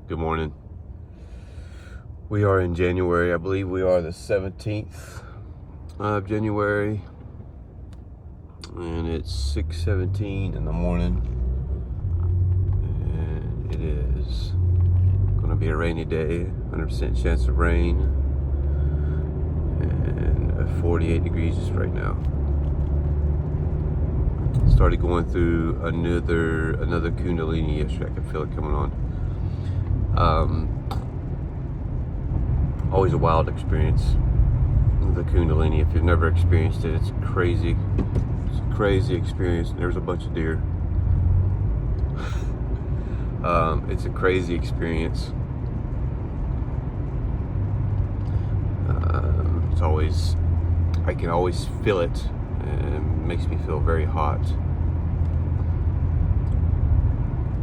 Good morning. We are in January. I believe we are the 17th of January. And it's 6:17 in the morning. And it is going to be a rainy day. 100% chance of rain. And 48 degrees right now. Started going through another Kundalini yesterday. I can feel it coming on. Always a wild experience, the Kundalini. If you've never experienced it, it's crazy. It's a crazy experience. There's a bunch of deer. It's a crazy experience. It's always, I can always feel it, and it makes me feel very hot.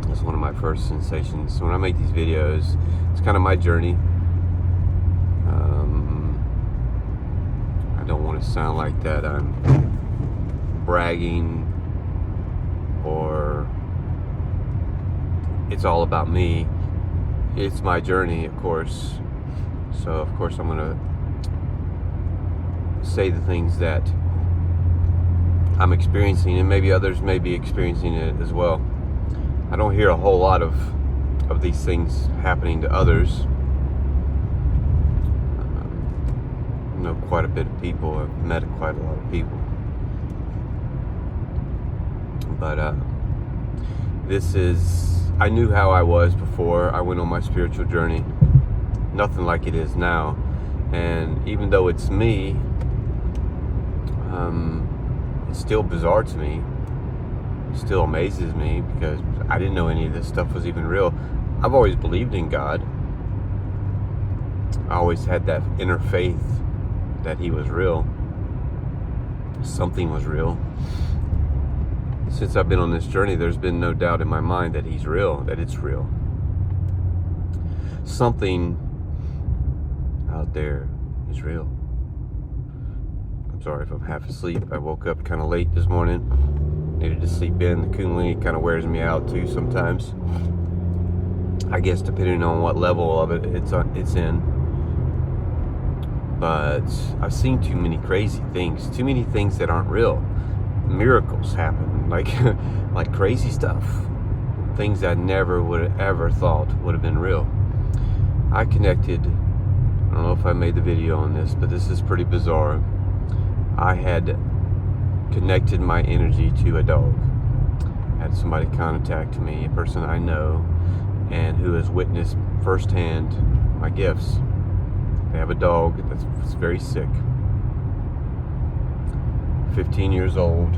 That's one of my first sensations. When I make these videos, it's kind of my journey. I don't want to sound like that I'm bragging or it's all about me. It's my journey, of course. So, of course, I'm going to say the things that I'm experiencing, and maybe others may be experiencing it as well. I don't hear a whole lot of these things happening to others. I know quite a bit of people. I've met quite a lot of people. But I knew how I was before I went on my spiritual journey. Nothing like it is now. And even though it's me, it's still bizarre to me. It still amazes me because I didn't know any of this stuff was even real. I've always believed in God. I always had that inner faith that He was real. Something was real. Since I've been on this journey, there's been no doubt in my mind that He's real, that it's real. Something out there is real. I'm sorry if I'm half asleep. I woke up kind of late this morning. Needed to sleep in. The Kundalini kind of wears me out too sometimes. I guess depending on what level of it it's in. But I've seen too many crazy things. Too many things that aren't real. Miracles happen. Like crazy stuff. Things I never would have ever thought would have been real. I connected. I don't know if I made the video on this, but this is pretty bizarre. I had connected my energy to a dog. I had somebody contact me, a person I know, and who has witnessed firsthand my gifts. They have a dog that's very sick. 15 years old.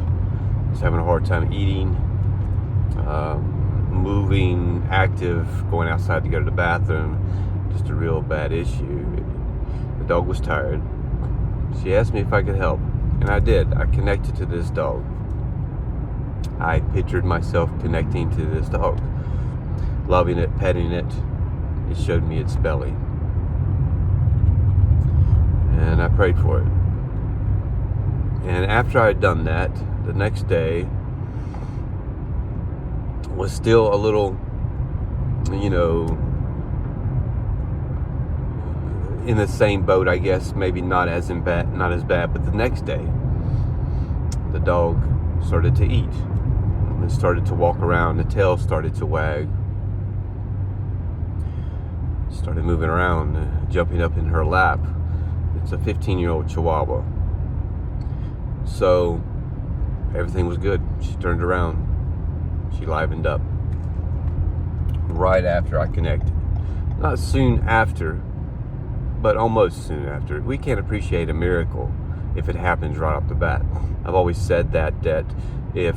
He's having a hard time eating, moving, active, going outside to go to the bathroom. Just a real bad issue. The dog was tired. She asked me if I could help, and I did. I connected to this dog. I pictured myself connecting to this dog, loving it, petting it. It showed me its belly. And I prayed for it. And after I had done that, the next day was still a little, in the same boat, I guess. Maybe not as bad. But the next day, the dog started to eat. It started to walk around. The tail started to wag. Started moving around, jumping up in her lap. It's a 15-year-old Chihuahua. So everything was good. She turned around. She livened up. Right after I connected. Not soon after, but almost soon after. We can't appreciate a miracle if it happens right off the bat. I've always said that if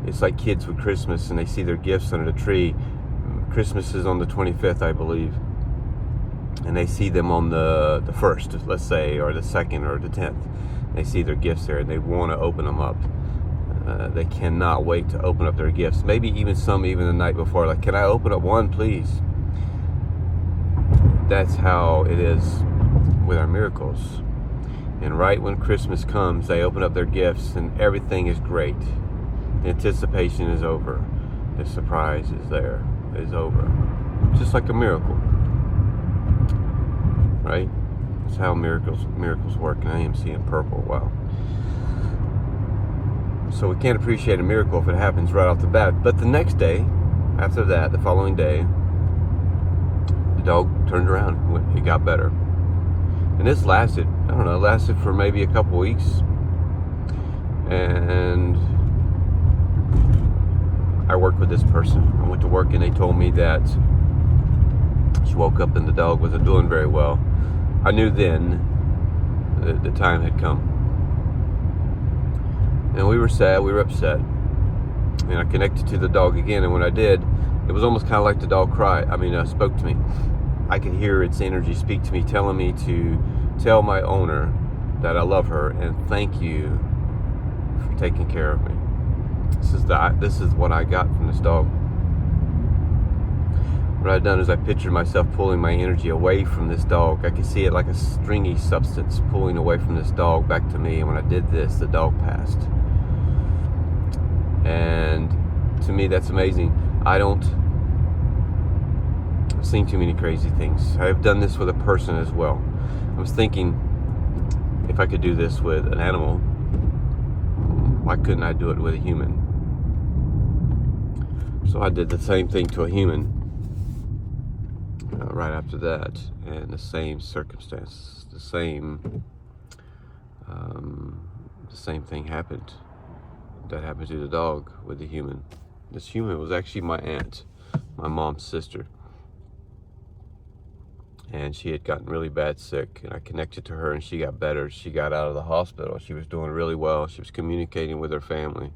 it's like kids with Christmas and they see their gifts under the tree. Christmas is on the 25th, I believe. And they see them on the 1st, let's say, or the 2nd or the 10th. They see their gifts there and they want to open them up. They cannot wait to open up their gifts. Maybe even the night before. Like, can I open up one, please? That's how it is with our miracles. And right when Christmas comes, they open up their gifts and everything is great. The anticipation is over. The surprise is over. just like a miracle, right? That's how miracles work. And I am seeing purple. Wow. So we can't appreciate a miracle if it happens right off the bat. But the next day, after that, the following day, the dog turned around. It got better. And this lasted, I don't know, for maybe a couple weeks. And I worked with this person. I went to work and they told me that she woke up and the dog wasn't doing very well. I knew then that the time had come. And we were sad, we were upset. And I connected to the dog again, and when I did, it was almost kind of like the dog spoke to me. I could hear its energy speak to me, telling me to tell my owner that I love her and thank you for taking care of me. This is what I got from this dog. What I'd done is I pictured myself pulling my energy away from this dog. I could see it like a stringy substance pulling away from this dog back to me. And when I did this, the dog passed. And to me, that's amazing. I've seen too many crazy things. I've done this with a person as well. I was thinking, if I could do this with an animal, why couldn't I do it with a human? So I did the same thing to a human right after that, and the same circumstances, the same thing happened. That happened to the dog with the human. This human was actually my aunt, my mom's sister. And she had gotten really bad sick, and I connected to her and she got better. She got out of the hospital. She was doing really well. She was communicating with her family.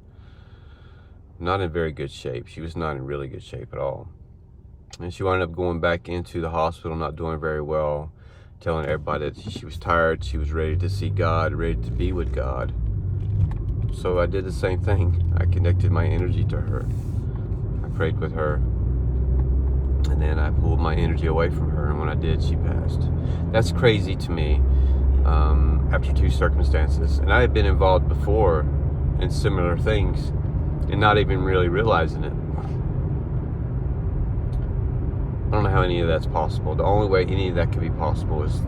Not in very good shape. She was not in really good shape at all. And she wound up going back into the hospital, not doing very well, telling everybody that she was tired, she was ready to see God, ready to be with God. So I did the same thing. I connected my energy to her. I prayed with her. And then I pulled my energy away from her, and when I did, she passed. That's crazy to me, after two circumstances. And I had been involved before in similar things and not even really realizing it. I don't know how any of that's possible. The only way any of that could be possible is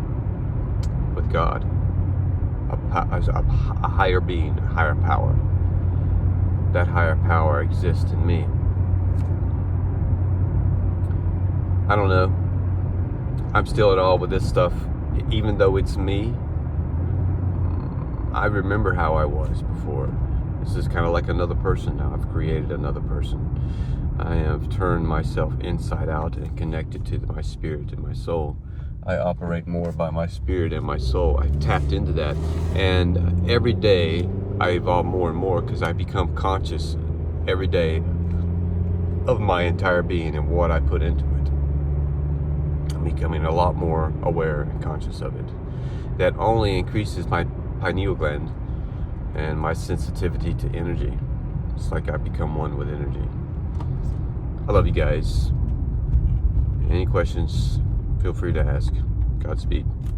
with God, a higher being, a higher power. That higher power exists in me. I don't know. I'm still at all with this stuff. Even though it's me, I remember how I was before. This is kind of like another person now. I've created another person. I have turned myself inside out and connected to my spirit and my soul. I operate more by my spirit and my soul. I've tapped into that. And every day I evolve more and more because I become conscious every day of my entire being and what I put into it. I'm becoming a lot more aware and conscious of it. That only increases my pineal gland and my sensitivity to energy. It's like I become one with energy. I love you guys. Any questions, feel free to ask. Godspeed.